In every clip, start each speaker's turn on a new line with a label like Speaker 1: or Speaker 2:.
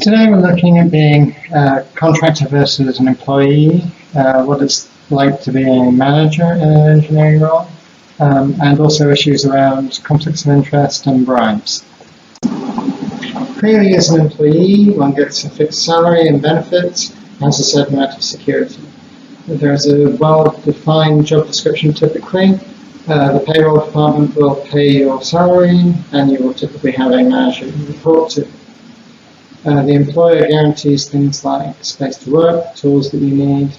Speaker 1: Today we're looking at being a contractor versus an employee, what it's like to be a manager in an engineering role, and also issues around conflicts of interest and bribes. Clearly, as an employee, one gets a fixed salary and benefits, has a certain amount of security. There's a well-defined job description typically. The payroll department will pay your salary, and you will typically have a manager you report to. The employer guarantees things like space to work, tools that you need.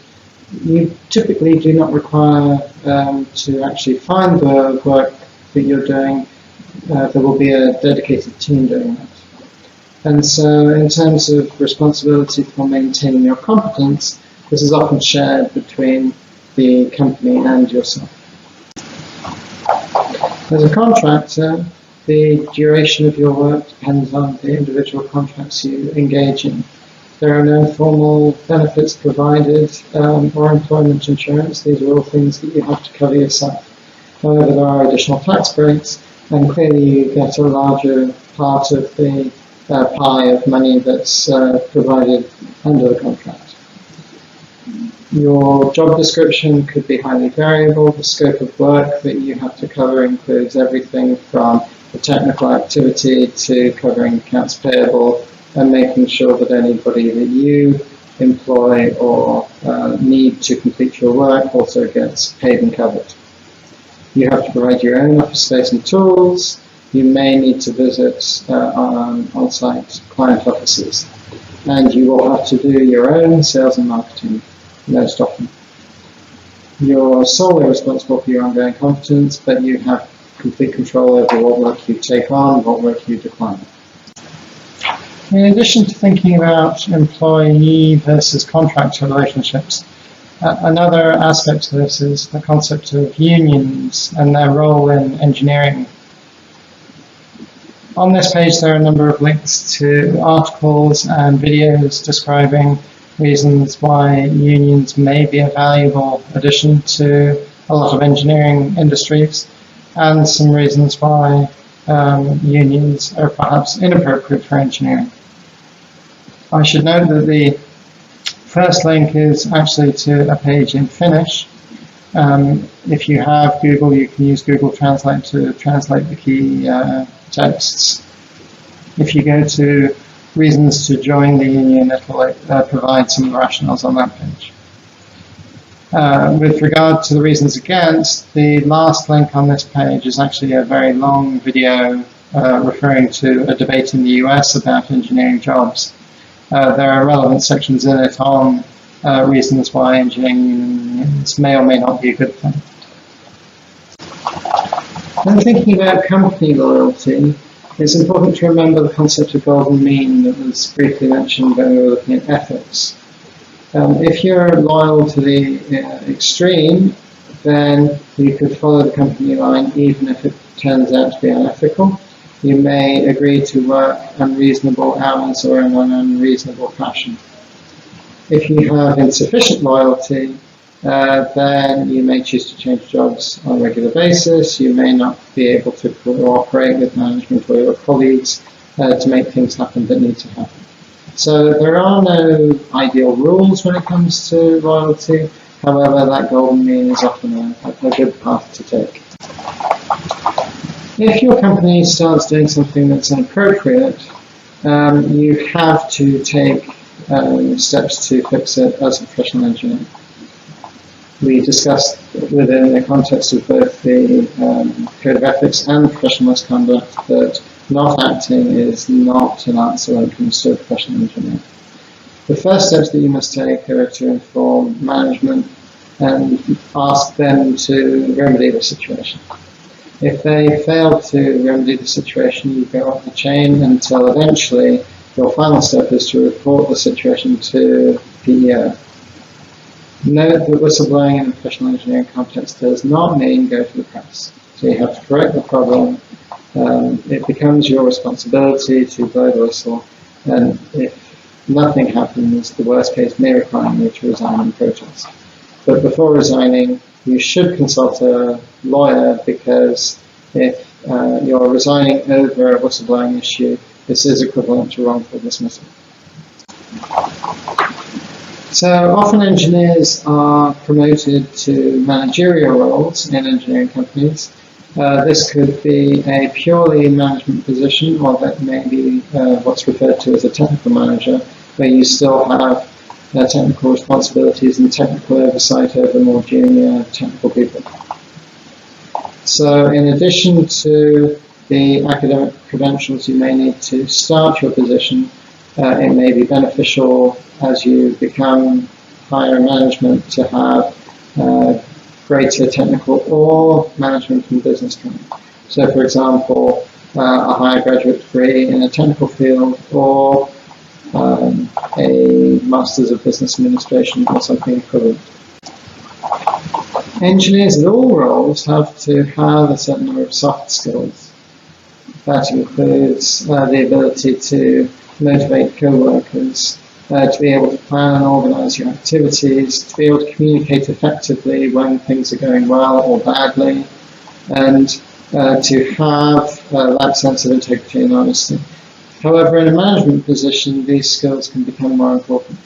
Speaker 1: You typically do not require to actually find the work that you're doing. There will be a dedicated team doing that. And so in terms of responsibility for maintaining your competence, this is often shared between the company and yourself. As a contractor, the duration of your work depends on the individual contracts you engage in. There are no formal benefits provided or employment insurance. These are all things that you have to cover yourself. However, there are additional tax breaks, and clearly you get a larger part of the pie of money that's provided under the contract. Your job description could be highly variable. The scope of work that you have to cover includes everything from the technical activity to covering accounts payable and making sure that anybody that you employ or need to complete your work also gets paid and covered. You have to provide your own office space and tools. You may need to visit on-site client offices, and you will have to do your own sales and marketing most often. You're solely responsible for your ongoing competence, but you have complete control over what work you take on, what work you decline. In addition to thinking about employee versus contractor relationships, another aspect to this is the concept of unions and their role in engineering. On this page there are a number of links to articles and videos describing reasons why unions may be a valuable addition to a lot of engineering industries, and some reasons why unions are perhaps inappropriate for engineering. I should note that the first link is actually to a page in Finnish. If you have Google, you can use Google Translate to translate the key texts. If you go to reasons to join the union, it will provide some rationales on that page. With regard to the reasons against, the last link on this page is actually a very long video referring to a debate in the US about engineering jobs. There are relevant sections in it on reasons why engineering unions may or may not be a good thing. When thinking about company loyalty, it's important to remember the concept of golden mean that was briefly mentioned when we were looking at ethics. If you're loyal to the extreme, then you could follow the company line even if it turns out to be unethical. You may agree to work unreasonable hours or in an unreasonable fashion. If you have insufficient loyalty, then you may choose to change jobs on a regular basis. You may not be able to cooperate with management or your colleagues to make things happen that need to happen. So there are no ideal rules when it comes to loyalty. However, that golden mean is often a good path to take. If your company starts doing something that's inappropriate, you have to take steps to fix it as a professional engineer. We discussed within the context of both the Code of Ethics and professional misconduct that not acting is not an answer when it comes to a professional engineer. The first steps that you must take are to inform management and ask them to remedy the situation. If they fail to remedy the situation, you go up the chain until eventually your final step is to report the situation to PEO. Note that whistleblowing in a professional engineering context does not mean go to the press. So you have to correct the problem. It becomes your responsibility to blow the whistle, and if nothing happens, the worst case may require you to resign and protest. But before resigning, you should consult a lawyer, because if you're resigning over a whistleblowing issue, this is equivalent to wrongful dismissal. So often engineers are promoted to managerial roles in engineering companies. This could be a purely management position, or that may be what's referred to as a technical manager, where you still have technical responsibilities and technical oversight over more junior technical people. So in addition to the academic credentials you may need to start your position, it may be beneficial as you become higher in management to have greater technical or management and business training. So for example, a higher graduate degree in a technical field, or a Masters of Business Administration or something equivalent. Engineers at all roles have to have a certain number of soft skills. That includes the ability to motivate co-workers, to be able to plan and organise your activities, to be able to communicate effectively when things are going well or badly, and to have that sense of integrity and honesty. However, in a management position, these skills can become more important.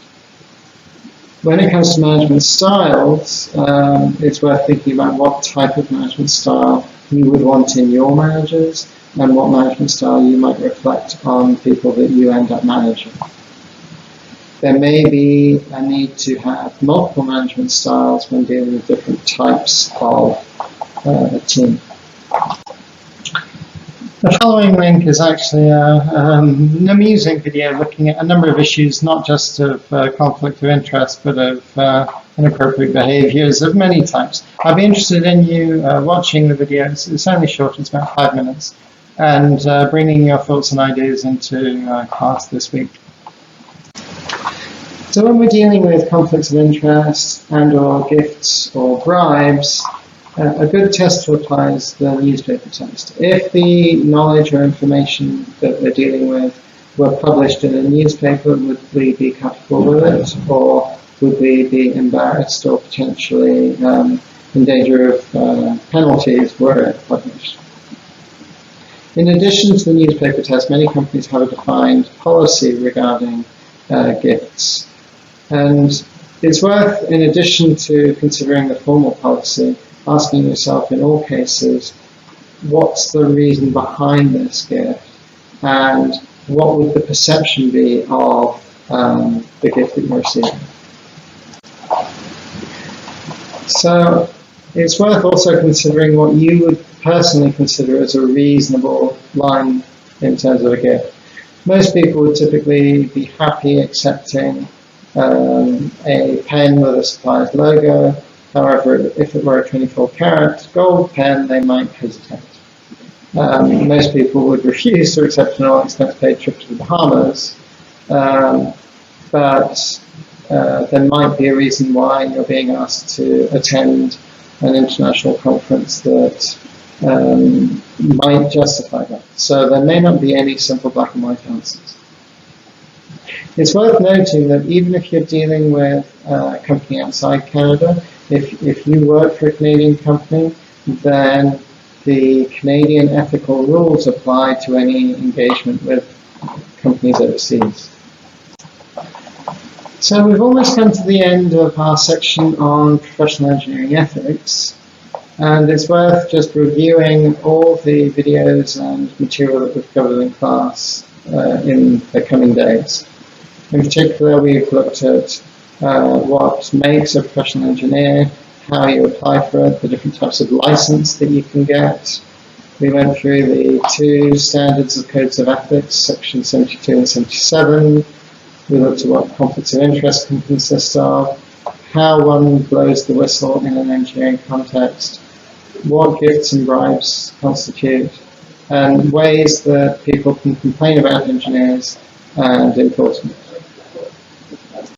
Speaker 1: When it comes to management styles, it's worth thinking about what type of management style you would want in your managers, and what management style you might reflect on people that you end up managing. There may be a need to have multiple management styles when dealing with different types of a team. The following link is actually an amusing video looking at a number of issues, not just of conflict of interest, but of inappropriate behaviours of many types. I'd be interested in you watching the video. It's only short, it's about 5 minutes, and bringing your thoughts and ideas into class this week. So when we're dealing with conflicts of interest and or gifts or bribes, a good test to apply is the newspaper test. If the knowledge or information that we're dealing with were published in a newspaper, would we be comfortable with it, or would we be embarrassed or potentially in danger of penalties were it published? In addition to the newspaper test, many companies have a defined policy regarding gifts. And it's worth, in addition to considering the formal policy, asking yourself in all cases, what's the reason behind this gift, and what would the perception be of the gift that you're receiving. So it's worth also considering what you would personally consider as a reasonable line in terms of a gift. Most people would typically be happy accepting a pen with a supplier's logo. However, if it were a 24-karat gold pen, they might hesitate. Most people would refuse to accept an all-expense-paid trip to the Bahamas, but there might be a reason why you're being asked to attend an international conference that might justify that. So there may not be any simple black and white answers. It's worth noting that even if you're dealing with a company outside Canada, if you work for a Canadian company, then the Canadian ethical rules apply to any engagement with companies overseas. So we've almost come to the end of our section on professional engineering ethics, and it's worth just reviewing all the videos and material that we've covered in class in the coming days. In particular, we've looked at what makes a professional engineer, how you apply for it, the different types of license that you can get. We went through the 2 standards of codes of ethics, section 72 and 77. We looked at what conflicts of interest can consist of, how one blows the whistle in an engineering context, what gifts and bribes constitute, and ways that people can complain about engineers, and importantly,